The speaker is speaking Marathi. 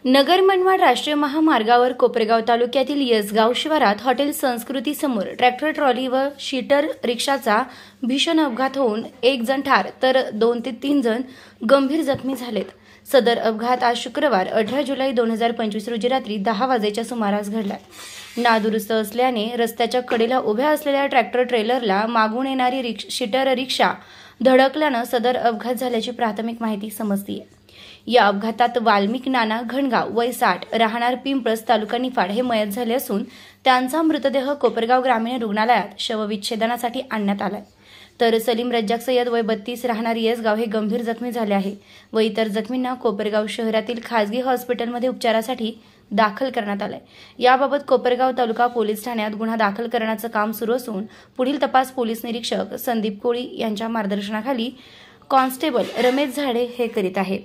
नगर मनमाड राष्ट्रीय महामार्गावर कोपरगाव तालुक्यातील यसगाव शिवारात हॉटेल संस्कृती समोर ट्रॅक्टर ट्रॉली व शीटर रिक्षाचा भीषण अपघात होऊन एक जण ठार तर 2 ते 3 जण गंभीर जखमी झालेत। सदर अपघात आज शुक्रवार 18 जुलै 2025 रोजी रात्री 10 वाजेच्या सुमारास घडला। नादुरुस्त असल्याने रस्त्याच्या कडेला उभ्या असलेल्या ट्रॅक्टर ट्रेलरला मागून येणारी शीटर रिक्षा धडकल्याने सदर अपघात झाल्याची प्राथमिक माहिती समजली आहे। या अपघातात वाल्मिक नाना घणगाव वय 60 राहणार पिंपळस तालुका निफाड हे मयत झाले असून त्यांचा मृतदेह कोपरगाव ग्रामीण रुग्णालयात शवविच्छेदनासाठी आणण्यात आलाय। तर सलीम रज्जाक सय्यद वय 32 राहणार यसगाव हे गंभीर जखमी झाले आहे व इतर जखमींना कोपरगाव शहरातील खासगी हॉस्पिटलमध्ये उपचारासाठी दाखल करण्यात आलाय। याबाबत कोपरगाव तालुका पोलीस ठाण्यात गुन्हा दाखल करण्याचे काम सुरू असून पुढील तपास पोलीस निरीक्षक संदीप कोळी यांच्या मार्गदर्शनाखाली कॉन्स्टेबल रमेश झाडे हे करीत आहेत।